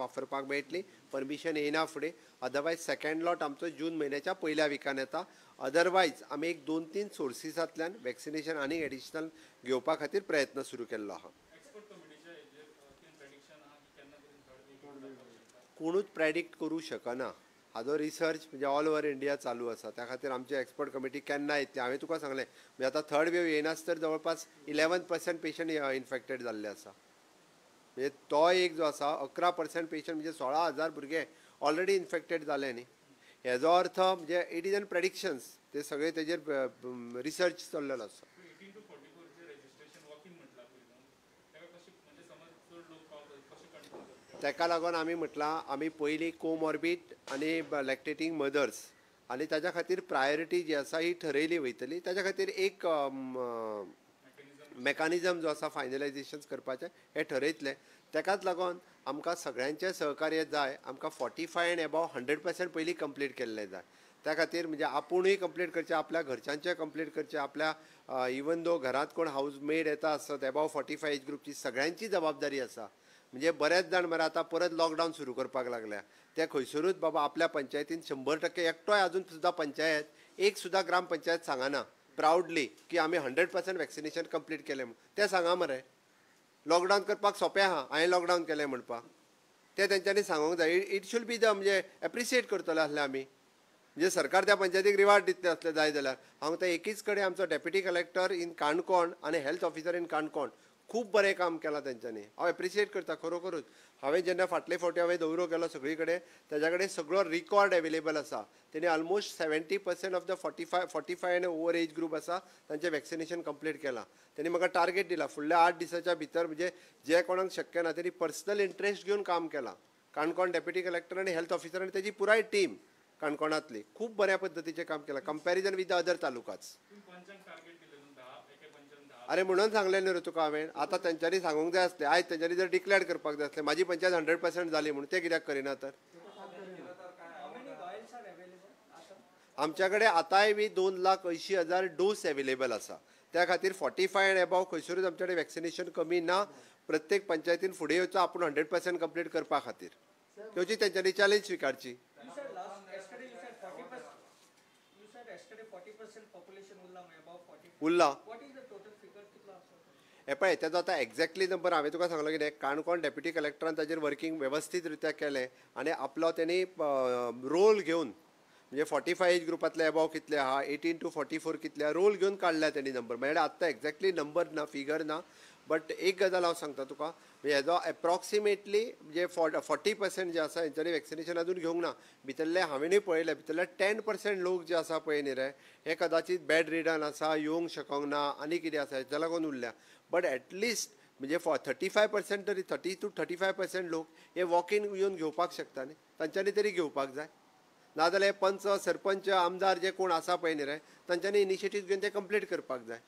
वापरपाक मेळटली. परमिशन येना फुडें. अदरवायज सेकंड लॉट आमचो जून म्हयन्याच्या पयल्या विकान येता. अदरवायज आमी एक 2-3 सोर्सीसांतल्यान वॅक्सिनेशन आनी एडिशनल घेवपा खातीर प्रयत्न सुरू केल्लो आहा. कोणूच प्रेडिक्ट करूं शकना. हाजो रिसर्च म्हणजे ऑल ओव्हर इंडिया चालू आसा. त्या खातीर आमची एक्सपर्ट कमिटी केन्ना येतली. हांवें तुका सांगलें म्हणजे आतां थर्ड वेव येयनाच तर जवळपास 11% पेशंट इन्फेक्टेड जाल्ले आसा. म्हणजे तो एक जो आसा 11% पेशंट म्हणजे 16,000 भुरगे ऑलरेडी इन्फेक्टेड जाले न्ही. हेजो अर्थ म्हणजे इट इज एन प्रेडिक्शन्स. ते सगळे तेजेर रिसर्च चल्लेलो आसा. ताका लागून आमी म्हटलां आमी पयलीं कोमॉर्बीड आनी लॅक्टेटींग मदर्स आनी ताच्या खातीर प्रायोरिटी जी आसा ही ठरयली वयतली. ताच्या खातीर एक मेकानिजम जो आसा फायनलायजेशन करपाचें हें ठरयतलें. ताकाच लागून आमकां सगळ्यांचें सहकार्य जाय. आमकां 45 एंड अबाव 100% पयलीं कंप्लीट केल्लें जाय. त्या खातीर म्हणजे आपुणूय कंप्लीट करचें, आपल्या घरच्यांचें कंप्लीट करचें, आपल्या इवन दो घरांत कोण हाऊस मेड येता आसत अबाव 45 एज ग्रुपची सगळ्यांची जबाबदारी आसा. म्हणजे बरेच जाण मरे आतां परत लॉकडावन सुरू करपाक लागल्या. ते खंयसरूच बाबा आपल्या पंचायतीन 100% एकटोय अजून सुद्दां पंचायत एक सुद्दां ग्रामपंचायत सांगना प्रावडली की आमी 100% वॅक्सिनेशन कंप्लीट केलें म्हूण. तें सांगा मरे. लॉकडावन करपाक सोंपें आहा हांवें लॉकडावन केलें म्हणपाक. तें तेंच्यांनी सांगूंक जाय. इट शूड बी द म्हणजे एप्रिशिएट करतले आसले आमी. म्हणजे सरकार त्या पंचायतीक रिवार्ड दितले असले जाय जाल्यार. हांव ते एकीच कडेन आमचो डेप्युटी कलेक्टर इन काणकोण आनी हेल्थ ऑफिसर इन काणकोण खूब बरें काम केलां तेंच्यांनी. हांव एप्रिशिएट करता खरोखरूच. हांवें जेन्ना फाटले फावटी हांवें दौरो केलो सगळी कडेन तेज्या कडेन सगळो रिकॉर्ड एवेलेबल आसा. तेणी almost 70% of the 45 and over age group आसा तांचें वॅक्सिनेशन कंप्लीट केलां. तेणी म्हाका टार्गेट दिला फुडल्या 8 दिसाच्या भितर म्हणजे जे कोणाक शक्य ना तेणी पर्सनल इंट्रस्ट घेवन काम केलां. काणकोण डेप्युटी कलेक्टर आनी हेल्थ ऑफिसर आनी तेजी पुराय टीम काणकोणांतली खूब बऱ्या पद्दतीचें काम केलां कंपॅरिजन वीथ द अदर तालुकाच. अरे म्हणून सांगलें न्ही रे तुका हांवें. आतां तेंच्यांनी सांगूंक जाय आसलें. आयज तेंच्यांनी जर डिक्लेअर करपाक जाय आसलें म्हाजी पंचायत 100% जाली म्हणून. ते कित्याक करिना तर. आमच्या कडेन आतांय बी 2,80,000 डोस एवेलेबल आसा. त्या खातीर 45 एंड अबाव खंयसरूच आमचे कडेन वॅक्सिनेशन कमी ना. प्रत्येक पंचायतीन फुडें येवचो आपूण 100% कंप्लीट करपा खातीर. तेवची तेंच्यांनी चॅलेंज स्विकारची. उरला हे पळय तेजो आतां एक्झॅक्टली नंबर हांवें तुका सांगलो कितें. काणकोण डेप्युटी कलेक्टरान ताजेर वर्कींग वेवस्थीत रित्या केलें आनी आपलो तेणी रोल घेवन म्हणजे 45 एज ग्रुपांतले अबाव कितले आहा 18 to 44 कितले रोल घेवन काडल्या तेणी नंबर. म्हणजे आत्तां एक्झॅक्टली नंबर ना फिगर ना. बट एक गजाल हांव सांगता तुका म्हणजे हेजो एप्रॉक्सिमेटली म्हणजे 40% जे आसा हेंच्यांनी वॅक्सिनेशन अजून घेवंक ना. भितरले हांवेंनूय पळयले भितरले 10% लोक जे आसा पळय न्ही रे हे कदाचित बॅड रिडन आसा येवंक शकूंक ना आनी कितें आसा हेच्या लागून उरल्या. बट एटलिस्ट म्हणजे 35% तरी 30 to 35% लोक हे वॉक इन येवन घेवपाक शकता न्ही. तांच्यांनी तरी घेवपाक जाय. नाजाल्यार पंच सरपंच आमदार जे कोण आसा पळय न्ही रे तांच्यांनी इनिशिएटीव घेवन ते कंप्लीट करपाक जाय.